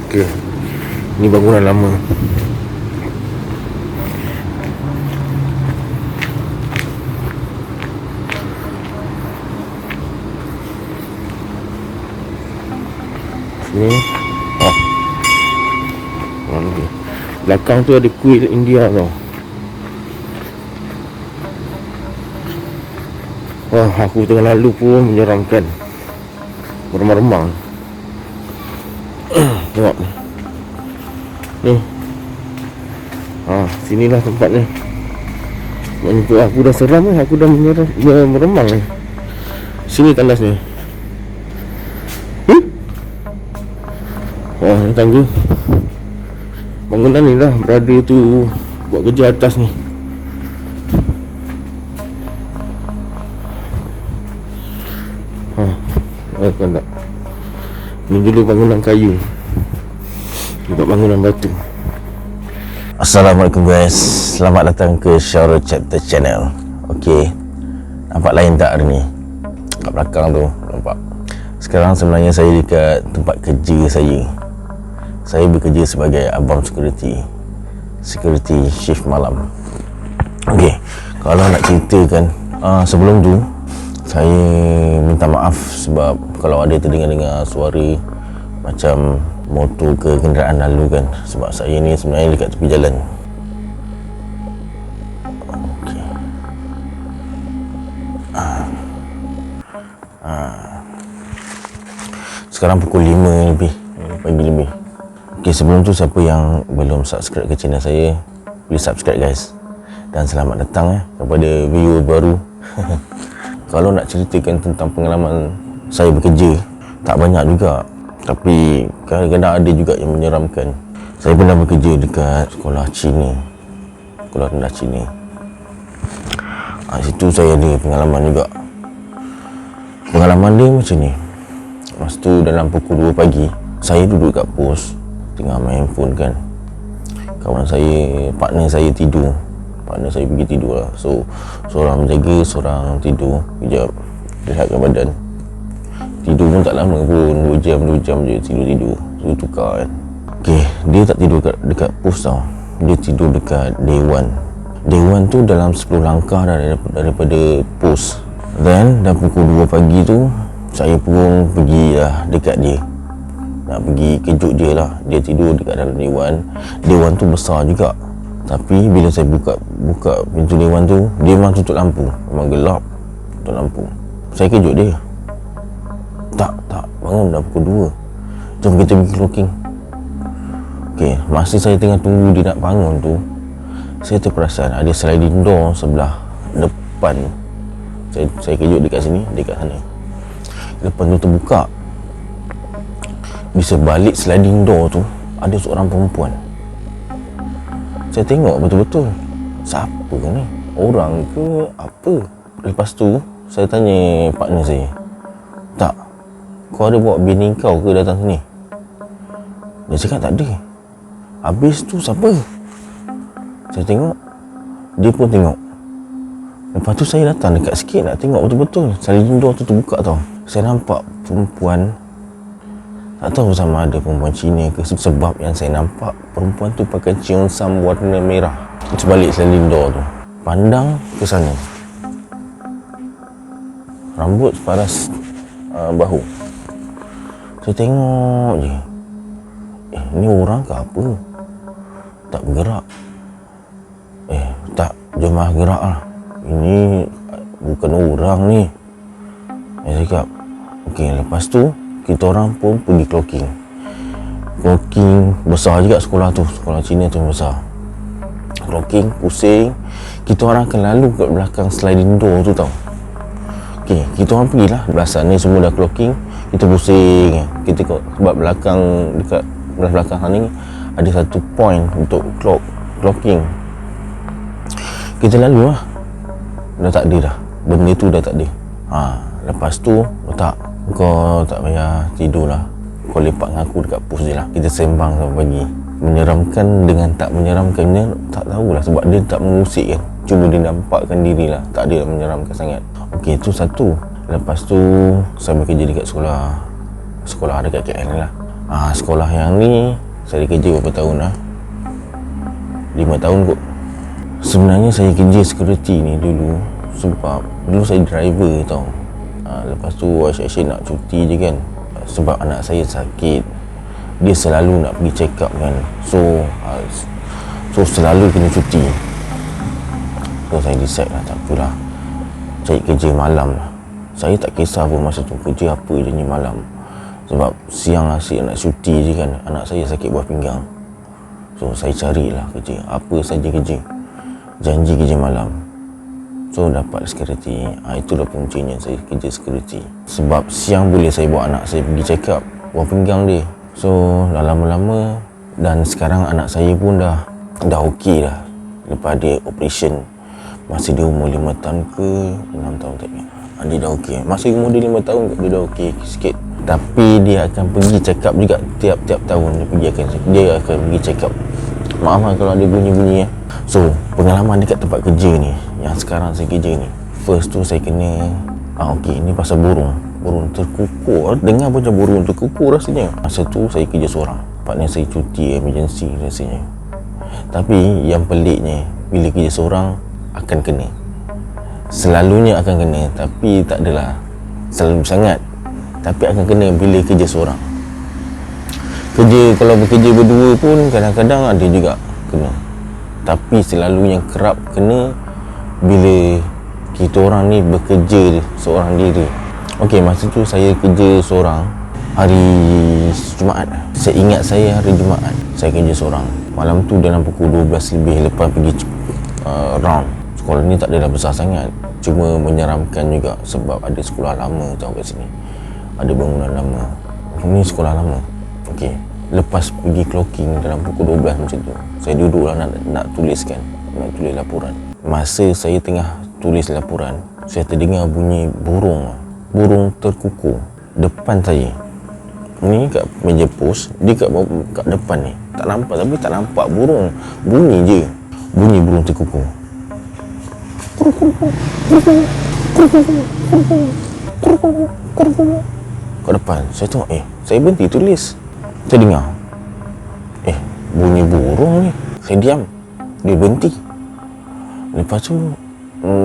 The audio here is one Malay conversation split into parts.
Okey, ni bangunan lama. Ni mana dia? Belakang tu ada kuil India tau. Wah, aku tengah lalu pun menyeramkan. Meremang-remang. Tengok ni. Sinilah tempatnya. Untuk aku dah seram ni, aku dah meremang ni. Sini tandas ni. Oh, ni tangga. Bangunan ni lah berada tu buat kerja atas ni. Kan tak? Ni dulu bangunan kayu, juga bangunan batu. Assalamualaikum guys, selamat datang ke Syarul Chapter Channel. Okey, nampak lain tak hari ni? Kat belakang tu, nampak. Sekarang sebenarnya saya dekat tempat kerja saya. Saya bekerja sebagai abang security shift malam. Okey, kalau nak ceritakan, sebelum tu saya minta maaf sebab kalau ada terdengar suara macam motor ke kenderaan lalu kan, sebab saya ni sebenarnya dekat tepi jalan. Okay. Sekarang pukul 5 lebih pagi lebih. Okay, sebelum tu siapa yang belum subscribe ke channel saya, please subscribe guys. Dan selamat datang kepada viewer baru. Kalau nak ceritakan tentang pengalaman saya bekerja, tak banyak juga, tapi kadang-kadang ada juga yang menyeramkan. Saya pernah bekerja dekat sekolah Cina, sekolah rendah Cina. Situ saya ada pengalaman juga. Pengalaman dia macam ni. Masa tu dalam pukul 2 pagi, saya duduk kat pos tengah main handphone kan. Kawan saya, partner saya tidur. Partner saya pergi tidur lah. So seorang menjaga, seorang tidur. Kejap rehatkan badan. Tidur pun tak lama pun, 2 jam je tidur. So tukar kan. Okay, dia tak tidur dekat pos tau. Dia tidur dekat Dewan. Dewan tu dalam 10 langkah dah daripada pos. Then dah pukul 2 pagi tu, saya pun pergi lah dekat dia. Nak pergi kejut dia lah. Dia tidur dekat dalam Dewan. Dewan tu besar juga. Tapi bila saya buka pintu Dewan tu, dia memang tutup lampu. Memang gelap, tutup lampu. Saya kejut dia. Tak, bangun dah pukul 2. Jom kita pergi clocking. Okay, masa saya tengah tunggu dia nak bangun tu, saya terperasan ada sliding door sebelah depan. Saya kejut dekat sini, dekat sana. Depan tu terbuka. Di sebalik sliding door tu, ada seorang perempuan. Saya tengok betul-betul, siapa ni? Orang ke apa? Lepas tu saya tanya partner saya, tak, kau ada bawa bini kau ke datang sini? Dia cakap tak ada. Habis tu siapa? Saya tengok, dia pun tengok. Lepas tu saya datang dekat sikit nak tengok betul-betul. Sliding door tu terbuka tau. Saya nampak perempuan. Tak tahu sama ada perempuan Cina ke, sebab yang saya nampak perempuan tu pakai cheongsam warna merah di sebalik sliding door tu. Pandang ke sana, rambut separas bahu. Saya tengok je, ni orang ke apa? Tak bergerak. Tak, jemaah gerak lah. Ini bukan orang ni. Saya cakap, okey, lepas tu kita orang pun pergi clocking. Clocking besar juga sekolah tu, sekolah Cina tu besar. Clocking, pusing. Kita orang akan lalu kat belakang sliding door tu tau. Okey, kita orang pergilah. Belah sana semua dah clocking. Kita pusing. Kita sebab belakang, dekat belah belakang sana ni ada satu point untuk clocking. Kita lalu lah. Dah tak ada dah. Benda tu dah tak ada. Lepas tu, tak, kau tak payah tidur lah, kau lepak dengan aku dekat pos je lah. Kita sembang sampai pagi. Menyeramkan dengan tak menyeramkannya tak tahulah, sebab dia tak mengusik kan. Cuma dia nampakkan diri lah, tak ada menyeramkan sangat. Okey, tu satu. Lepas tu saya bekerja dekat sekolah dekat KL ni lah. Sekolah yang ni saya kerja berapa tahun dah? 5 tahun kot. Sebenarnya saya kerja security ni dulu sebab dulu saya driver tau. Lepas tu asyik-asyik nak cuti je kan, sebab anak saya sakit. Dia selalu nak pergi check up kan. So selalu kena cuti. So saya decide lah, tak apalah, cari kerja malam lah. Saya tak kisah pun masa tu kerja apa je ni malam. Sebab siang asyik nak cuti je kan, anak saya sakit buah pinggang. So saya carilah kerja, apa saja kerja, janji kerja malam. So dapat security. Itulah puncanya saya kerja security. Sebab siang boleh saya bawa anak saya pergi check up buah pinggang dia. So dah lama-lama, dan sekarang anak saya pun dah okey dah. Lepas dia operation, masih dia umur 5 tahun ke 6 tahun tak ingat. Dia dah okey. Masih umur dia 5 tahun dia dah okey sikit. Tapi dia akan pergi check up juga tiap-tiap tahun. Dia akan pergi check up. Maaf lah kalau ada bunyi-bunyi ya. So pengalaman dekat tempat kerja ni, yang sekarang saya kerja ni, first tu saya kena okey, ni pasal burung terkukur. Dengar macam burung terkukur rasanya. Masa tu saya kerja seorang, partner saya cuti emergency rasanya. Tapi yang peliknya, bila kerja seorang akan kena, selalunya akan kena. Tapi tak adalah selalu sangat, tapi akan kena bila kerja seorang. Kalau bekerja berdua pun kadang-kadang ada juga kena. Tapi selalu yang kerap kena bila kita orang ni bekerja seorang diri. Okey, masa tu saya kerja seorang hari Jumaat. Saya ingat saya hari Jumaat saya kerja seorang. Malam tu dalam pukul 12 lebih, lepas pergi round. Sekolah ni tak adalah besar sangat, cuma menyeramkan juga sebab ada sekolah lama tau kat sini. Ada bangunan lama. Ini sekolah lama. Okey, lepas pergi clocking dalam pukul 12 macam tu, saya duduklah nak tulis laporan. Masa saya tengah tulis laporan, saya terdengar bunyi burung terkukur depan saya. Ni kat meja pos, dia kat depan ni. Tak nampak burung. Bunyi burung terkukur. Kat depan. Saya tengok, saya berhenti tulis. Saya dengar, bunyi burung ni. Saya diam. Dia berhenti. Lepas tu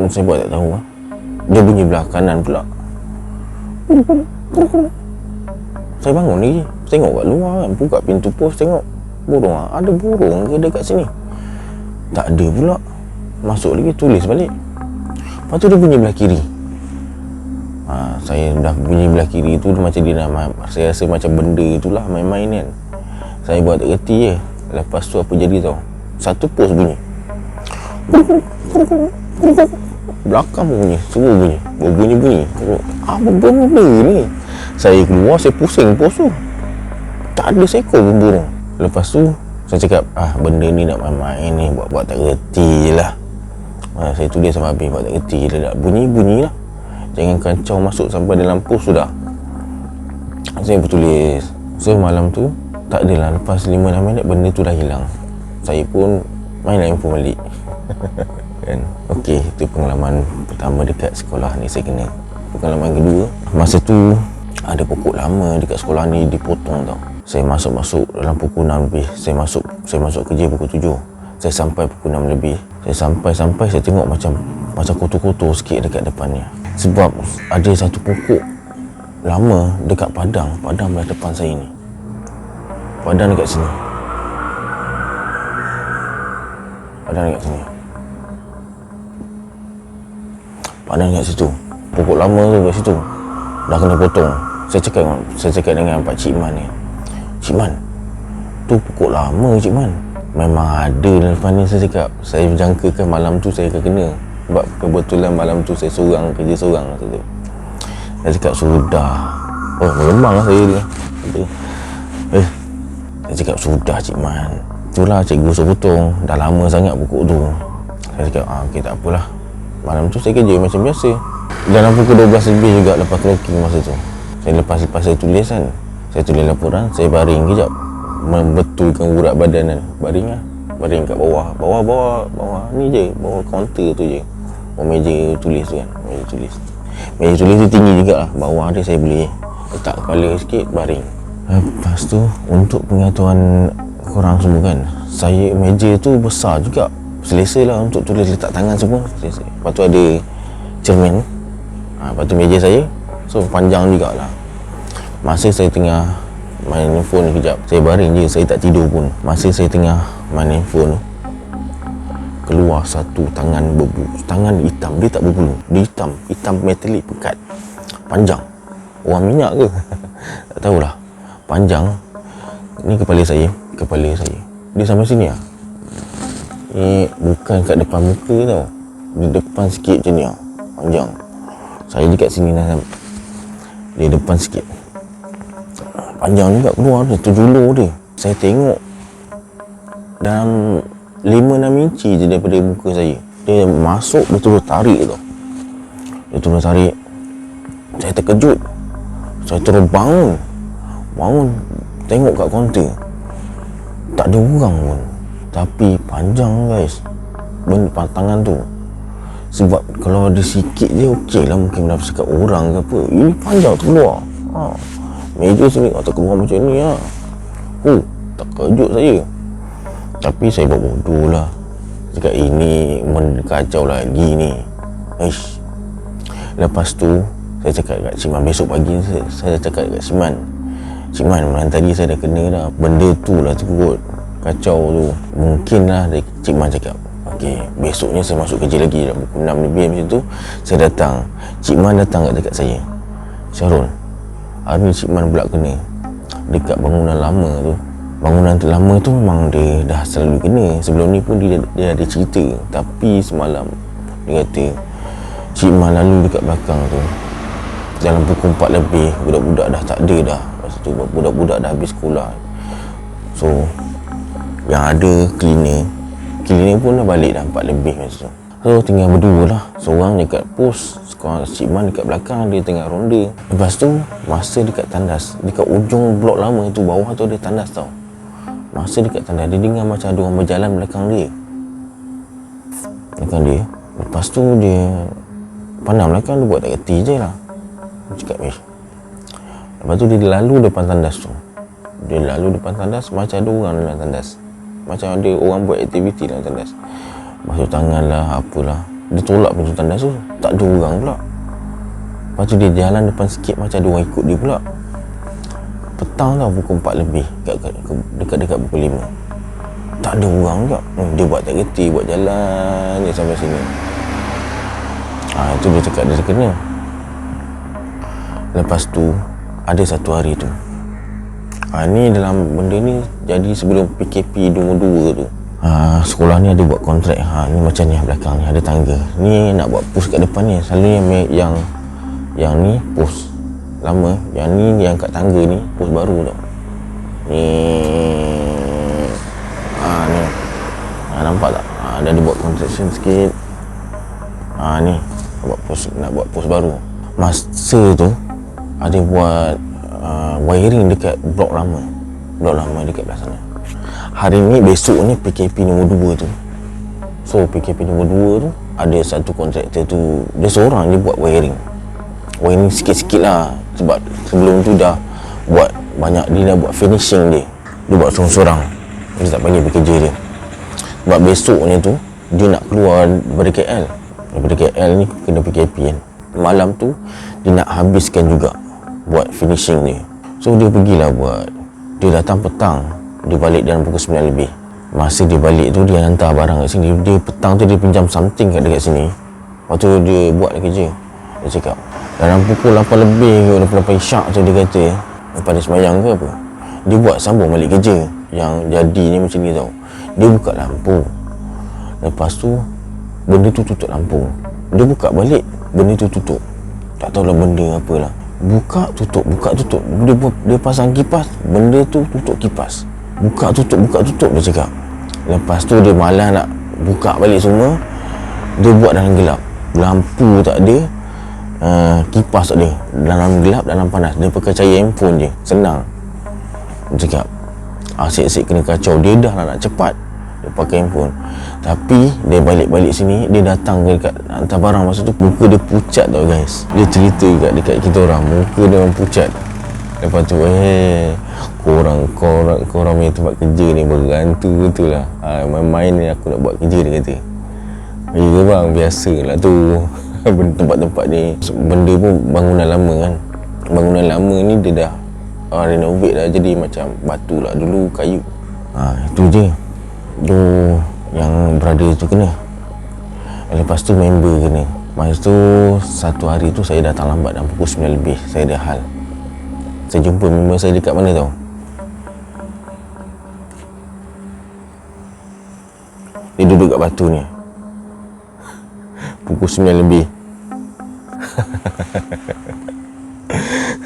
saya buat tak tahu lah. Dia bunyi belah kanan pula. Saya bangun lagi, tengok kat luar kan, buka pintu pos, tengok burung. Ada burung ke dekat sini? Tak ada pula. Masuk lagi, tulis balik. Lepas tu dia bunyi belah kiri. Saya dah bunyi belah kiri tu, macam dia saya rasa macam benda itulah main-main kan. Saya buat tak reti je. Lepas tu apa jadi tau, satu pos bunyi, belakang pun bunyi, semua bunyi. Apa benda ni? Saya keluar, saya pusing pos tu, tak ada seekor pun burung. Lepas tu saya cakap, benda ni nak main-main ni, buat tak reti je lah. Saya tulis sampai habis, buat tak reti je lah. Bunyi lah, jangan kacau masuk sampai dalam pos sudah. Saya bertulis. So malam tu tak adalah, lepas 5-6 minit benda tu dah hilang. Saya pun main handphone balik. Kan? Okey, itu pengalaman pertama dekat sekolah ni saya kena. Pengalaman kedua, masa tu ada pokok lama dekat sekolah ni dipotong tau. Saya masuk dalam pukul 6 lebih. Saya masuk kerja pukul 7. Saya sampai pukul 6 lebih. Saya sampai saya tengok macam kotor-kotor sikit dekat depannya. Sebab ada satu pokok lama dekat padang belah depan saya ni. Padang dekat sini. Padang dekat situ. Pokok lama tu kat situ. Dah kena potong. Saya cakap dengan Pak Cik Man ni. Cik Man, tu pokok lama Cik Man. Memang ada lepas ni, saya cakap. Saya jangkakan malam tu saya akan kena. Sebab kebetulan malam tu saya kerja seorang masa tu. Saya cakap sudah. Meremang lah saya dia. Saya cakap sudah Cik Man. Itulah cikgu suruh potong. Dah lama sangat pokok tu. Saya cakap okey tak apalah. Malam tu saya kerja macam biasa. Dalam pukul 12 lebih juga lepas clocking masa tu. Saya lepas saya tulis kan. Saya tulis laporan, saya baring kejap. Membetulkan urat badan kan. Baring kat bawah ni je. Bawah kaunter tu je. Bawah meja tulis tu kan. Meja tulis tu tinggi juga lah. Bawah dia saya boleh letak kepala sikit, baring. Lepas tu untuk pengetahuan korang semua kan, saya meja tu besar juga, selesa lah untuk tulis, letak tangan semua selesa. Lepas tu ada cermin, lepas tu meja saya, so panjang jugalah. Masa saya tengah main handphone kejap, saya baring je, saya tak tidur pun. Masa saya tengah main handphone, keluar satu tangan tangan hitam, dia tak berbulu, dia hitam metalik pekat, panjang. Orang minyak ke? Tak tahulah, panjang. Ni kepala saya, dia sampai sini lah. Ni bukan kat depan muka tau, di depan sikit je ni lah, panjang. Saya dekat sini dah, dia depan sikit, panjang juga keluar dia, terjulur dia. Saya tengok dalam 5-6 inci je daripada muka saya. Dia masuk, dia terus tarik tau. Saya terkejut. Saya terus bangun, tengok kat kaunter, tak ada orang pun. Tapi panjang guys, benda tangan tu. Sebab kalau ada sikit je okey lah, mungkin dah bercakap orang ke apa. Ini panjang keluar, meja sini tak keluar macam ni lah. Tak kejut saya. Tapi saya buat bodoh lah, cakap ini kacau lagi ni. Lepas tu saya cakap kat Cik Man, besok pagi saya cakap kat Cik Man, malam tadi saya dah kena dah, benda tu lah terukut, kacau tu. Mungkin lah Cik Man cakap, okey, besoknya saya masuk kerja lagi dah pukul 6 lebih. Macam tu saya datang, Cik Man datang dekat saya, Syarul, hari ni Cik Man pula kena dekat bangunan lama tu. Bangunan tu lama tu memang dia dah selalu kena. Sebelum ni pun dia ada cerita. Tapi semalam dia kata Cik Man lalu dekat belakang tu dalam pukul 4 lebih, budak-budak dah tak ada dah. Lepas tu budak-budak dah habis sekolah. So yang ada cleaner pun dah balik dah 4 lebih macam tu. So tinggal berdua lah, seorang dekat pos, seorang Cik Man dekat belakang, dia tengah ronda. Lepas tu masa dekat tandas, dekat ujung blok lama tu, bawah tu ada tandas tau. Masa dekat tandas, dia dengar macam ada orang berjalan belakang dia. Lepas tu dia pandang belakang, dia buat tak kerti je lah. Dia cakap lepas tu dia lalu depan tandas tu. Macam ada orang dalam tandas, macam ada orang buat aktiviti dalam tandas, basuh tangan lah, apalah. Dia tolak pintu tandas tu, tak ada orang pula. Lepas tu dia jalan depan sikit, macam ada orang ikut dia pula. Petang tau, pukul 4 lebih, dekat pukul 5, tak ada orang juga. Dia buat tak kerti, buat jalan je sampai sini. Itu dia cakap dia kena. Lepas tu ada satu hari tu, ni dalam benda ni jadi sebelum PKP nombor 2 tu. Sekolah ni ada buat kontrak. Ni macam ni belakang ni ada tangga. Ni nak buat pos kat depan ni. Selalunya yang ni pos lama, yang ni yang kat tangga ni pos baru tau. Ni ni nampak tak? Dia ada buat construction sikit. Ni nak buat pos baru. Masa tu ada buat wiring dekat blok lama dekat belah sana. Hari ni, besok ni PKP nombor 2 tu. So PKP nombor 2 tu ada satu kontraktor tu, dia seorang je buat wiring sikit-sikit lah. Sebab sebelum tu dah buat banyak, dia dah buat finishing dia buat seorang-seorang, dia tak panggil bekerja dia. Sebab besoknya tu dia nak keluar daripada KL ni kena PKP kan. Malam tu dia nak habiskan juga buat finishing dia. So dia pergilah buat, dia datang petang, dia balik dalam pukul 9 lebih. Masa dia balik tu, dia hantar barang kat sini. Dia petang tu dia pinjam something dekat sini. Lepas tu dia buat kerja. Dia cakap dalam pukul 8 lebih ke, 8 isyak tu dia kata, lepas dia semayang ke apa, dia buat sambung balik kerja. Yang jadi ni macam ni tau, dia buka lampu, lepas tu benda tu tutup lampu. Dia buka balik, benda tu tutup, tak tahulah benda apalah. Buka tutup. Dia pasang kipas, benda tu tutup kipas. Buka tutup dia cakap. Lepas tu dia malas nak buka balik semua, dia buat dalam gelap. Lampu tak ada, kipas tak ada, dalam gelap, dalam panas. Dia pakai cahaya handphone je, senang. Dia cakap asyik-asyik kena kacau. Dia dah nak cepat, dia pakai handphone. Tapi dia balik sini, dia datang dekat hantar barang. Masa tu muka dia pucat tau guys. Dia cerita dekat kita orang, muka dia orang pucat. Lepas tu korang punya tempat kerja ni berantu betul lah. Main-main ni aku nak buat kerja, dia kata. Ya bang, biasalah tu. Tempat-tempat ni benda pun bangunan lama kan. Bangunan lama ni dia dah renovate dah, jadi macam batu lah, dulu kayu. Itu je. Tu yang brother tu kena. Lepas tu member kena. Masa tu satu hari tu saya datang lambat dalam pukul 9 lebih. Saya ada hal. Saya jumpa member saya dekat mana tau? Dia duduk kat batu ni. Pukul 9 lebih.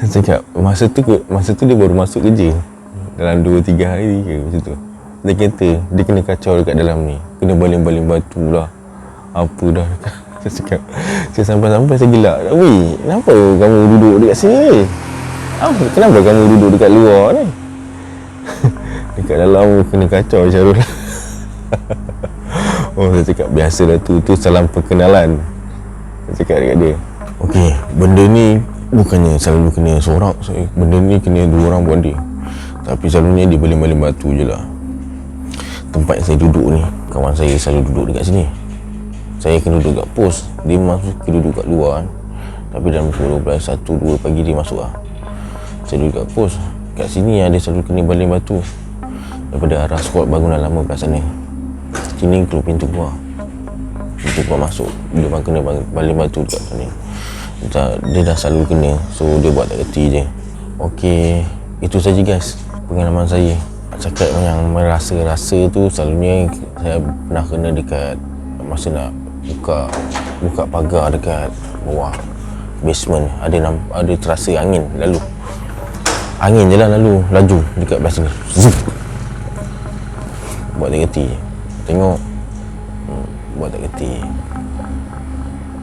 Saya cakap, masa tu dia baru masuk kerja. Dalam 2-3 hari ke macam tu. Dia kata dia kena kacau dekat dalam ni. Kena baling-baling batu lah. Apa dah. Saya cakap, saya sampai-sampai saya gelak. Weh, kenapa kamu duduk dekat sini? Kenapa kamu duduk dekat luar ni? Dekat dalam kena kacau Syarul. Saya cakap biasalah tu salam perkenalan. Saya cakap dekat dia, okey, benda ni bukannya selalu kena seorang. Benda ni kena 2 orang buat dia. Tapi selalunya dia baling-baling batu je lah. Tempat yang saya duduk ni, kawan saya selalu duduk dekat sini. Saya kena duduk kat pos. Dia masuk duduk kat luar kan. Tapi dalam pukul 12, 1, 2 pagi dia masuk lah. Saya duduk kat pos. Kat sini dia selalu kena baling batu daripada arah squad bangunan lama kat sana. Sini keluar pintu keluar. Pintu keluar masuk. Dia memang kena baling batu dekat sini. Dia dah selalu kena. So dia buat tak kerti je. Okey, itu saja guys pengalaman saya. Cakap yang merasa-rasa tu, selalunya saya pernah kena dekat masa nak buka pagar dekat bawah basement. Ada terasa angin lalu. Angin je lah lalu laju dekat belah sini. Zup. Buat tak kerti. Tengok. Buat tak kerti.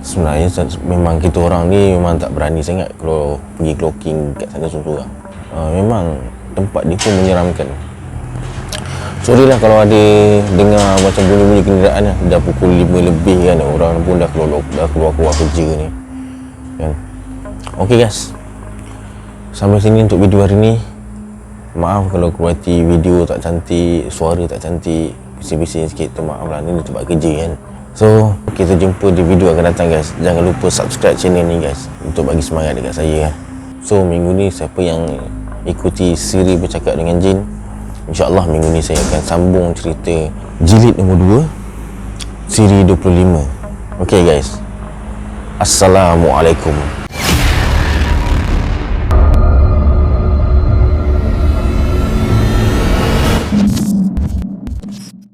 Sebenarnya memang kita orang ni memang tak berani sangat kalau pergi clocking kat sana seorang-seorang. Memang tempat dia pun menyeramkan. Sorry lah kalau ada dengar macam bunyi-bunyi kenderaan lah. Dah pukul 5 lebih kan, orang pun dah keluar kerja ni kan. Okey guys, sampai sini untuk video hari ni. Maaf kalau kualiti video tak cantik, suara tak cantik, bising-bising sikit tu, maaf lah, ni tempat kerja kan. So kita jumpa di video akan datang guys. Jangan lupa subscribe channel ni guys, untuk bagi semangat dekat saya kan. So minggu ni siapa yang ikuti siri bercakap dengan jin, InsyaAllah minggu ni saya akan sambung cerita jilid nombor 2 siri 25. Okay guys, Assalamualaikum.